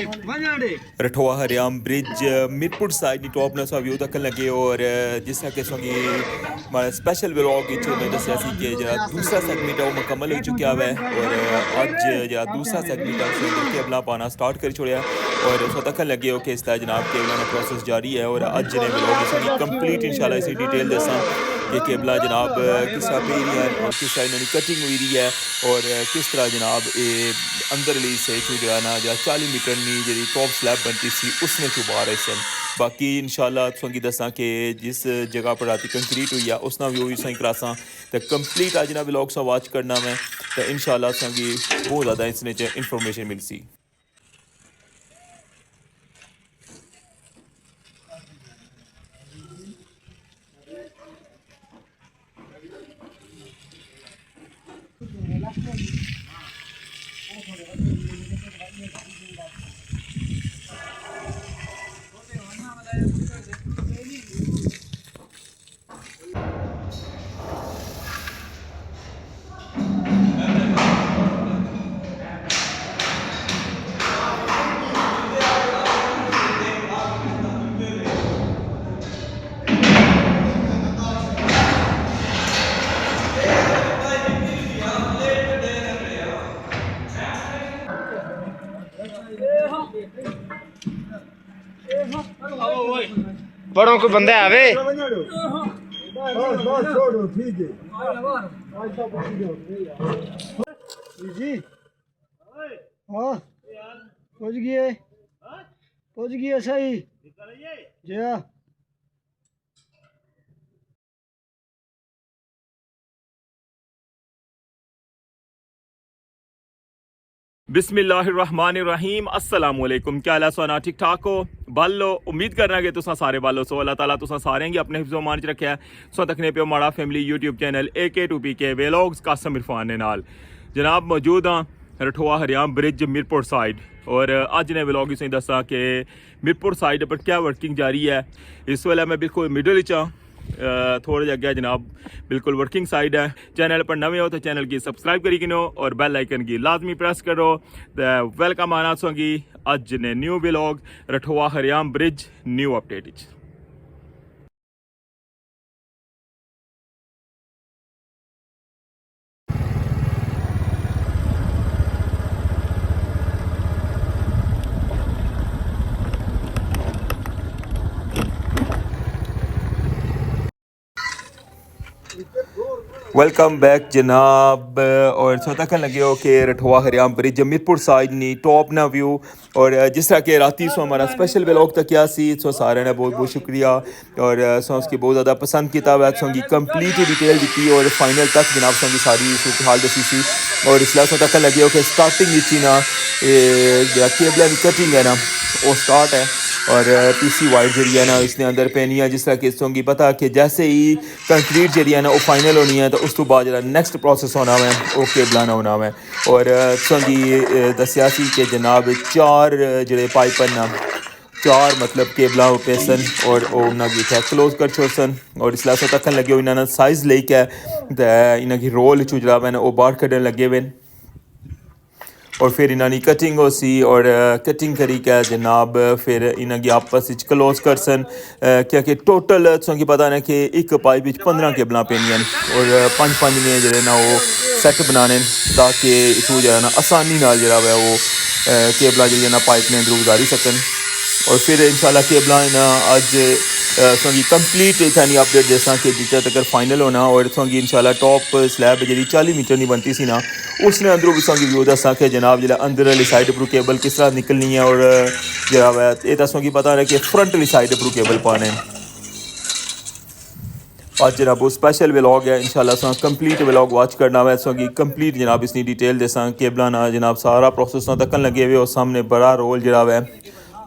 Rathwa हरियाम bridge Mirpur side top ने view तकन लगे और जिस तरह के संगी हमारा स्पेशल व्लॉग मैं दसिया कि जरा दूसरा सेगमेंट है वो मुकम्मल हो चुका है और अज जरा दूसरा सेगमेंट है केबल पाना स्टार्ट कर छोड़ा और उस तकन लगे हो कि इसका जनाब केबल का प्रोसेस जारी है और अज ने व्लॉग कंप्लीट इंशाल्लाह इसी डिटेल दसा कि केबल जनाब किस तरह पे रही है और किस तरह इन्होंने कटिंग हुई रही है और किस तरह जनाब ये अंदर ली से जो है ना या 40 मीटर नी जी टॉप स्लैब बनती सी उसने छुपा रहे सन बाकी इंशाल्लाह तुसेंगी दसा कि जिस जगह पर राती कंक्रीट हुई है उसना व्यू भी सही करासा तो कंप्लीट अज ना व्लॉग सा वॉच करना मैं तो इंशाल्लाह तुसेंगी बहुत ज़्यादा इसने इंफॉर्मेशन मिल सी पढ़ो कोई बंदे आवे जी हाँ पहुँच गए सही जी हाँ बिस्मिल्लाहिर्रहमानिर्रहीम अस्सलाम वालेकुम क्या हाल है सोना ठीक ठाक हो बालो उम्मीद करना कि तुसा सारे बालो सो अल्लाह ताला तुसा सारे अपने हिफ्ज़ो मान च रखा सो तकने पे माड़ा family YouTube channel AK2PK vlogs Qasim Irfan ने नाल जनाब मौजूद हाँ रठवा हरियाम ब्रिज मीरपुर साइड और अज ने व्लॉग इस दसा कि मीरपुर साइड पर क्या वर्किंग जारी है इस वेले मैं बिल्कुल मिडल च थोड़े जगह अग्गे जनाब बिल्कुल वर्किंग साइड है चैनल पर नवे हो तो चैनल की सब्सक्राइब करी किनो और बेल आइकन की लाजमी प्रेस करो तो वेलकम आना सोंगी अज ने new vlog Rathwa हरियाम bridge new update welcome back जनाब और सो तक लगे हो कि रठवा हरियाम ब्रिज मीरपुर साइड नी टॉप ना व्यू और जिस तरह के राती सो हमारा स्पेशल व्लॉग तक क्या सी सो सारे ने बहुत बहुत शुक्रिया और सो उसकी बहुत ज़्यादा पसंद किया हुआ सोंगी कंप्लीट डिटेल दी और फाइनल तक जनाब सोंगी सारी सूरत हाल दसी सी और इसलिए सो तक लगे हो कि स्टार्टिंग ना केबल की कटिंग है ना वो स्टार्ट है और PC वाइट जी है ना इसने अंदर पैनी है जिस तरह कि सोंगी पता कि जैसे ही कंक्रीट जी है ना वो फाइनल होनी है तो उस तो बाद जो नैक्सट प्रोसेस होना है वो केबलाना होना है और सोंगी दसिया सी कि जनाब 4 जोड़े पाइप ना 4 मतलब केबल पेसन और उन्होंने इतना क्लोज कर छोड़सन और इसलिए सो तक लगे इन्होंने साइज़ लेके इन्होंने रोल चू जरा मैं वो बाहर कढ़न लगे हुए और फिर इन्होंने कटिंग हो सी और कटिंग करी क्या जनाब फिर इन्होंने आपस क्लोज कर सन क्योंकि टोटल तुझे पता ना कि एक पाइप 15 केबल पेनियां और 5-5 ने जो ना वो सैट बनाने ताकि इतू जो ना आसानी नाल जो है वो केबल जी ना पाइप ने अंदर गुजारी सकन और फिर इंशाल्लाह केबल अज सोंगी कंप्लीट इतनी अपडेट देसा कि जितना तक फाइनल होना और सोंगी इंशाल्लाह टॉप स्लैब जी 40 मीटर की बनती सी ना उसने अंदरों भी सोंगी व्यू दसा कि जनाब जो अंदर वाली साइड पर केबल किस तरह निकलनी है और जरा ये तो सोंगी पता है कि फ्रंट वाली साइड पर केबल पाने आज जनाब वो स्पेशल व्लॉग है इंशाल्लाह कंप्लीट व्लॉग वॉच करना है सोंगी कंप्लीट जनाब इसकी डिटेल देसा केबल ना जनाब सारा प्रोसेस तकन लगे हुए और सामने बड़ा रोल जरा है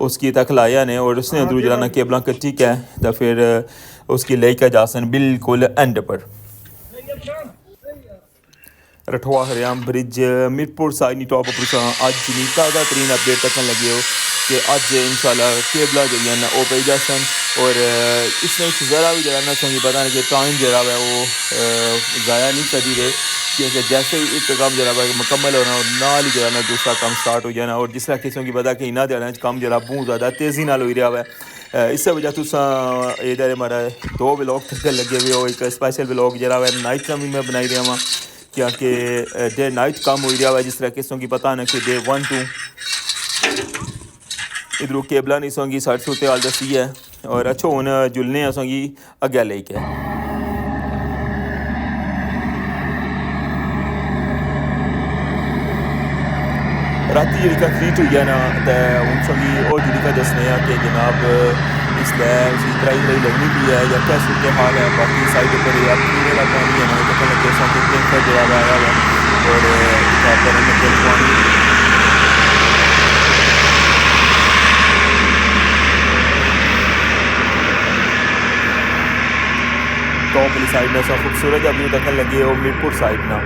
उसकी तक लाया ने और उसने अंदर जरा केबल कच्ची है तो फिर उसकी लेकर जा सन बिल्कुल एंड पर Rathwa हरियाम bridge Mirpur side top पर अज ताज़ा तरीन अपडेट तक लगे हो कि अज इंशाल्लाह केबला जड़ियां ना वो पेई जासन और इसमें ज़रा भी जरा ना संगी पता नहीं कि टाइम जरा है वो ज़ाया नहीं करी रहे क्योंकि जैसे ही एक काम जरा मुकम्मल होना और नाल ही जरा ना दूसरा काम स्टार्ट हो जाना और जिस तरह किस्म की पता कि इन्होंने दिहाड़ों काम जरा बहुत ज़्यादा तेज़ी नाल हो रहा है। इस वजह तुसा इधर हमारा 2 व्लॉग तक लगे हुए हो। एक स्पेशल व्लॉग जरा है नाइट का भी मैं बनाई रहा वहाँ क्योंकि डे नाइट काम हो रहा है जिस तरह किस्म की पता ना कि डे 1 2 इधरों केबला नहीं सोंगी साढ़े सूरत हाल दसी है और अच्छो हूँ जुलने सोंगी अग्गे लेके राती जी कंक्रीट हुई है ना तो हूँ सोंगी और जी का दसने कि जनाब इसलिए उसी तराई लगनी भी है या क्या सूरत हाल है बाकी साइड पर पीने का पानी है ना तो लगे सोंगे टैंकर जो आया है और पानी टॉप वाली साइड ना सब खूबसूरत व्यू देखने लगे वो मीरपुर साइड ना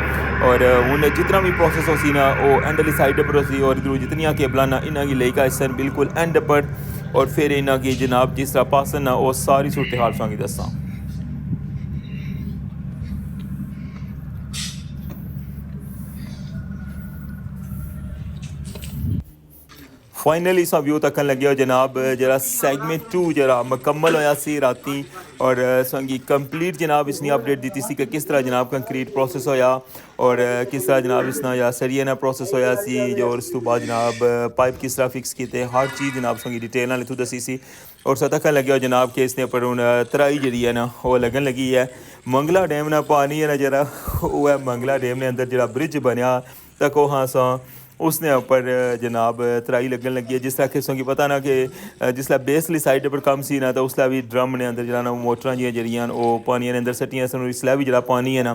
और उन्हें जितना भी प्रोसेस होसी ना वो एंड वाली साइड पर होसी और इधर जितनी केबल ना इन्हों की लेकर आसन बिल्कुल एंड पर और फिर इन्हों की जनाब जिस तरह पासन ना वो सारी सूरत हाल सांगी दसा। फाइनली सा व्यू तकन लगे जनाब जरा सेगमेंट 2 जरा मुकम्मल होया सी राती और संगी कंप्लीट जनाब इसने अपडेट दी सी कि किस तरह जनाब कंक्रीट प्रोसेस होया और किस तरह जनाब इसना या सरिया ना प्रोसेस होया सी जो उस तो बाद जनाब पाइप किस तरह फिक्स किए हर चीज़ जनाब संगी डिटेल नाल इत्थों दसी सी और तकन लगे जनाब कि इसने पर हूँ तराई जी है ना वो लगन लगी है। मंगला डैम ना पानी है ना जरा वो है मंगला डैम ने अंदर जरा ब्रिज बनया तक हाँ सा उसने ऊपर जनाब तराई लगन लगी है जिस तरह किसों की पता ना कि जिसला बेसली साइड पर कम सी ना तो उसला भी ड्रम ने अंदर जरा ना मोटर जड़ियाँ वो पानी ने अंदर सटियां सन इसला भी जरा पानी है ना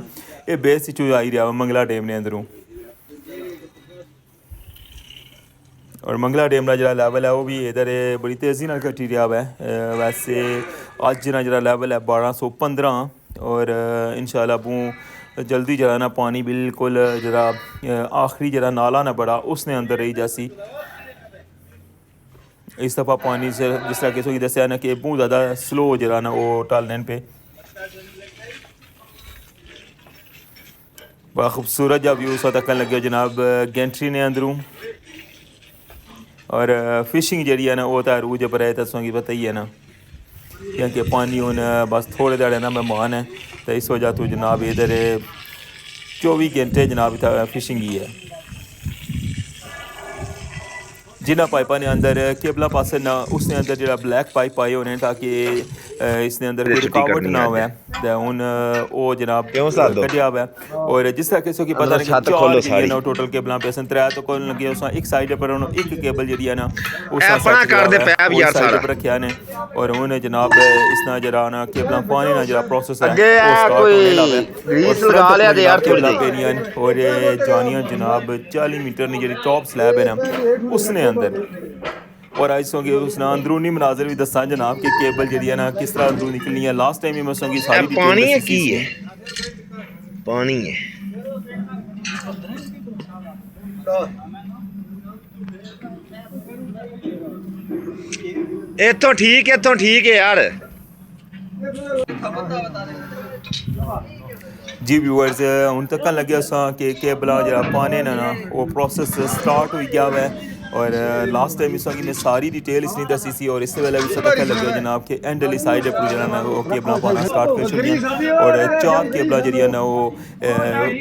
ये बेस चू आई रहा मंगला डैम ने अंदरों और मंगला डैम का जरा लैवल है वो भी इधर बड़ी तेज़ी नाल घटी रहा है। वैसे अज ना जरा लैवल है 1215 और इंशाल्लाह बू जल्दी जरा ना पानी बिल्कुल जरा आखिरी जरा नाला ना बड़ा उसने अंदर रही जासी इस दफ़ा पानी से जिस तरह किसी दसिया ना कि बहुत ज़्यादा स्लो जरा ना वो टालने पे बड़ा खूबसूरत जब व्यू सा तकन लगे जनाब गेंट्री ने अंदरों और फिशिंग जी है ना वो तो रूज पर है तसों की पता ही है ना क्योंकि पानी हूँ बस थोड़े दाड़े ना मेहमान है तो इस वजह तो जनाब इधर 24 घंटे जनाब इतना फिशिंग ही है जिन्हें पाइपा ने अंदर केबला पास ना उसने अंदर जो ब्लैक पाइप पाए होने ताकि इसने अंदर कोई रुकावट ना हो तो हूँ वो जनाब कटिया हुआ और जिस तरह किसी की पता नहीं ना टोटल केबल पे सन 3 तो कोल लगे उस एक साइड पर एक केबल जी है ना उस साइड पर रखा ने और उन्हें जनाब इसना जरा ना केबल पानी ना जरा प्रोसेस है और जानिया जनाब 40 मीटर की जी टॉप स्लैब है ना उसने अंदर और आज सोंगे उसने अंदरूनी मनाजर भी दसा जनाब कि केबल जी है ना किस तरह अंदरू निकलनी है लास्ट टाइम मैं सोंगी सारी पानी है की है पानी है इत्थों ठीक है यार जी व्यूअर्स हूँ तक लगे कि केबल जरा पाने ना वो प्रोसेस स्टार्ट हो गया है और लास्ट टाइम इस ने सारी डिटेल इसने दसी सी और इस वेले भी तक लगे जनाब कि एंड वाली साइड पर जरा वो केबल पाना स्टार्ट कर छड़ियां और 4 केबल जी ना वो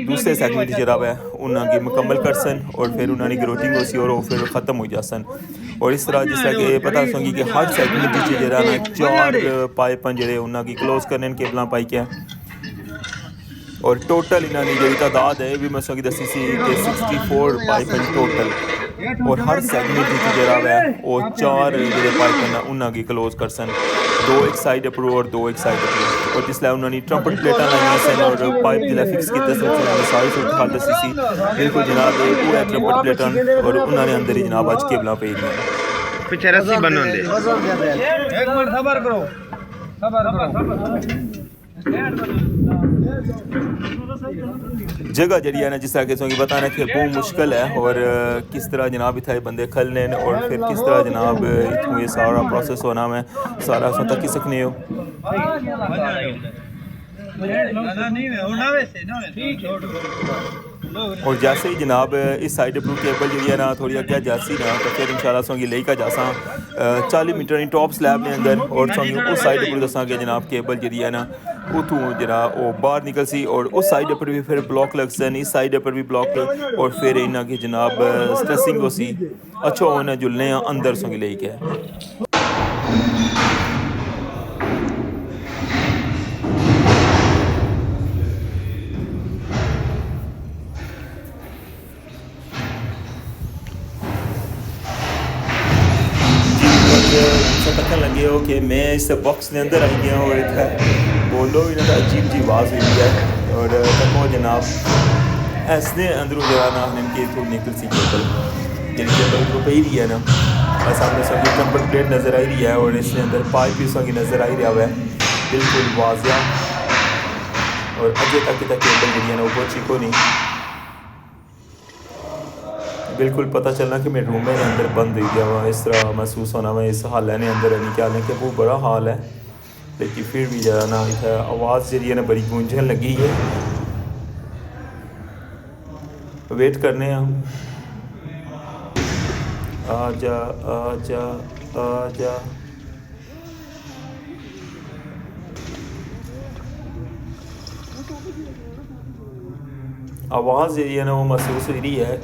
दूसरे सैगमेंट जरा है उन्होंने मुकम्मल कर सन और फिर उन्होंने ग्रोटिंग हो सी और वो फिर ख़त्म हो जा सन और इस तरह जिस तरह कि पता सोंगी कि हर सैगमेंट जरा ना 4 पाइप जो उन्होंने क्लोज करने केबल पाई क्या और टोटल इन्होंने जी तादाद है भी मैं सकी दसी सी कि 64 पाइप टोटल और हर सैगमेंट जरा है वो 4 जो पाइप हैं उन्होंने क्लोज कर सन 2 एक साइड पर और 2 एक साइड पर और जिसलिए उन्होंने ट्रम्पट प्लेटा लाइया सन और पाइप जो फिक्स किए सारी सूरत हाल दसी सी बिल्कुल जनाब पूरा ट्रम्पट प्लेटा और उन्होंने अंदर ही जनाब अज केबल पे पिछे रस्सी बन जगह जड़ी है ना जिस तरह कि बताना कि बहुत मुश्किल है और किस तरह जनाब इतना बंदे खलने और फिर किस तरह जनाब इतों ये सारा प्रोसेस होना मैं सारा सुन तक सकने हो। और जैसे ही जनाब इस साइड पर केबल जी है ना थोड़ी अगे जासी ना तो फिर इंशाल्लाह सोंगी लेई का जासा 40 मीटर की टॉप स्लैब ने अंदर और सोंगी उस साइड पर दसा कि जनाब केबल जी है ना उतों जरा वो बाहर निकल सी और उस साइड पर भी फिर ब्लॉक लग सन इस साइड पर भी ब्लॉक और फिर इन्ना की जनाब स्ट्रेसिंग हो सी अच्छा उन्हें जुलने अंदर सोंगी लेई के तक लगे हो कि मैं इस बॉक्स के अंदर आई गया और इतना बोलो इन्हें तो अजीब जी आवाज़ हुई है और तको जनाब ऐसने अंदरों जरा ना इनकी थोड़ी निकल सी केबल जिनकी केबल तो पी रही है ना सामने सभी नंबर प्लेट नज़र आई रही है और इसके अंदर पाइप भी सभी नज़र आई रहा है बिल्कुल वाजिया और अजे तक केबल जी है ना वो बहुत को नहीं बिल्कुल पता चलना कि मेरे रूम में अंदर बंद हो गया हुआ इस तरह महसूस होना मैं इस हाल ने अंदर नहीं क्या कि बहुत बड़ा हाल है लेकिन फिर भी ज़रा ना इतना आवाज़ जी है ना बड़ी गूंजन लगी है वेट करने हम आजा आजा आजा आवाज़ जी है ना वो महसूस हो रही है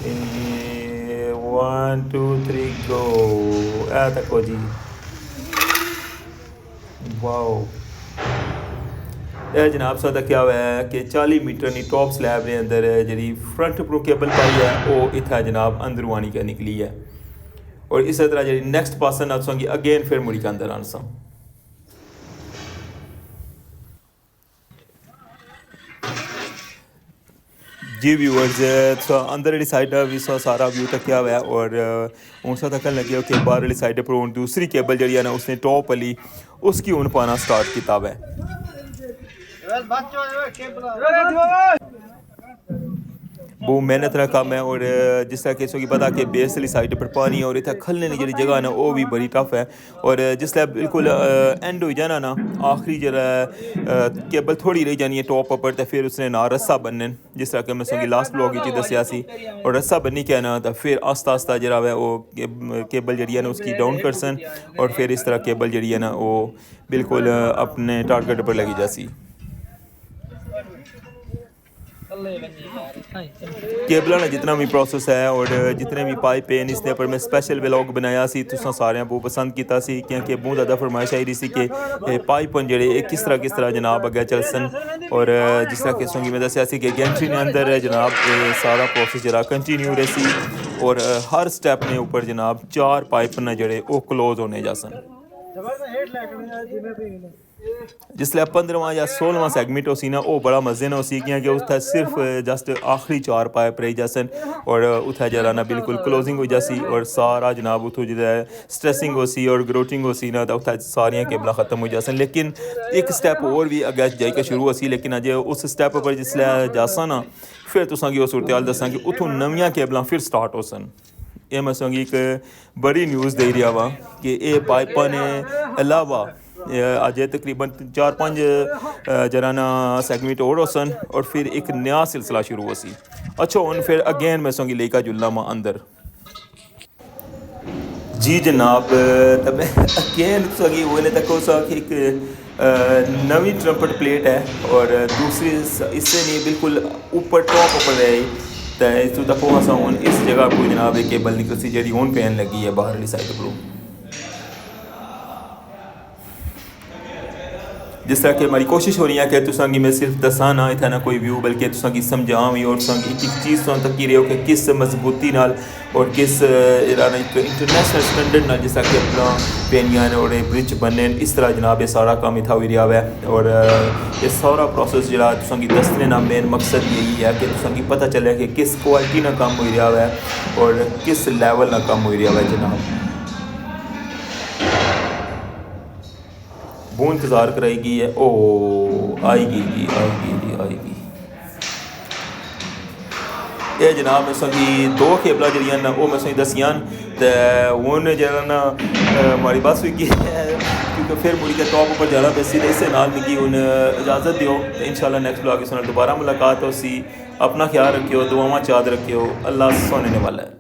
1 2 3 गो ऐ तको जी वाओ यह जनाब सादा क्या हुआ है कि 40 मीटर की टॉप स्लैब के अंदर जी फ्रंट प्रो केबल पाई है वो इतना जनाब अंदरों आनी के निकली है और इस तरह जी नैक्सट पासन आसोंगी अगेन फिर मुड़ी के अंदर आनसा जी व्यूअर्स अंदर वाली साइड भी सारा व्यू तक क्या हुआ है और हूँ सा तक लगे हो कि बाहर वाली साइड पर हूँ दूसरी केबल जी है ना उसने टॉप वाली उसकी हूँ पाना स्टार्ट किया है बहुत मेहनत का काम है और जिस तरह कि पता कि बेस वाली साइड पर पानी और इतना खलने की जी जगह है ना वो भी बड़ी टफ है और जिसलै बिल्कुल एंड हो जाना ना आखिरी जरा केबल थोड़ी रही जानी है टॉप पर तो फिर उसने ना रस्सा बनने जिस तरह कि मैं सोगी लास्ट ब्लॉग में दसिया सी और रस्सा बननी क्या ना तो फिर आस्ता आस्ता जरा है वो केबल जी है ना उसकी डाउन कर सन और फिर इस तरह केबल जी है ना वो बिल्कुल अपने टारगेट पर लगी जासी केबल ना जितना भी प्रोसेस है और जितने भी पाइप हैं इसके पर मैं स्पेशल व्लॉग बनाया सी तुसा सारे बहुत पसंद किया सी क्योंकि बहुत ज़्यादा फरमाइश आई रही सी कि पाइप जेडे किस तरह जनाब अगे चल सन और जिस तरह किसों की मैं दसिया सी कि गेंट्री ने अंदर जनाब सारा प्रोसेस जरा कंटिन्यू रही सी और हर स्टैप ने ऊपर जनाब 4 पाइप ने जड़े वो क्लोज होने जा सन जिसलै 15वां या 16वां सैगमेंट हो सी ना वो बड़ा मजे ना हो सी क्योंकि उत्थे सिर्फ जस्ट आखिरी 4 पाइप रही जासन और उत्थे जरा ना बिल्कुल क्लोजिंग हो जासी और सारा जनाब उतो जो स्ट्रेसिंग हो सी और ग्रोटिंग हो सी ना तो उत्थे सारियां केबल खत्म हो जासन लेकिन एक स्टैप और भी अगे जाके शुरू हो सी लेकिन अजे उस स्टैप पर जिसलै जासा ना फिर तुसां गी सूरत हाल दसां कि उतों नवियां केबलां फिर स्टार्ट हो सन ये मैं संगी एक बड़ी न्यूज़ दे रहा वा कि ये पाइपा ने अलावा अजय तकरीबन 4-5 जराना सेगमेंट और सन और फिर एक नया सिलसिला शुरू हो सी अच्छा हूँ फिर अगेन मैं संगी लेका जुलना वा अंदर जी जनाब तब अगेन संगी वो तक एक नवी ट्रम्पट प्लेट है और दूसरी इससे नहीं बिल्कुल ऊपर टॉप ऊपर है तो इस तक हूँ इस जगह को जनाब एक केबल निकल सी जी हूँ पैन लगी है बाहर वाली साइड पर जिस तरह कि हमारी कोशिश हो रही है कि तुसांगी मैं सिर्फ दसा ना इतना ना कोई व्यू बल्कि तुसांगी समझाऊँ भी और तुसांगी एक चीज़ तुम तक रहे हो कि किस मजबूती नाल और किस इंटरनेशनल स्टैंडर्ड नाल जिस तरह कि अपना पेनियां और ब्रिज बनने इस तरह जनाब ये सारा काम इतना हो रहा है और ये सारा प्रोसेस जो तुसांगी दसने ना मेन मकसद यही है कि तुसांगी पता चले कि किस क्वालिटी ना काम हो रहा है और किस लैवल ना काम हो रहा है जनाब बहुत इंतज़ार कराएगी है। ओ आएगी जी, आएगी जी, आएगी। ये जनाब मैं सभी दो केबला जड़ियां ना वो मैं सही दसियां ते हुन जरा ना हमारी बस हुई है क्योंकि फिर मुड़ी के टॉप ऊपर जाना पैसी इस नाल मिगी हुन इजाज़त दियो तो इंशाल्लाह नेक्स्ट ब्लॉग के दोबारा मुलाकात होसी। अपना ख्याल रखियो, दुआवां याद रखियो। अल्लाह सुनने वाला है।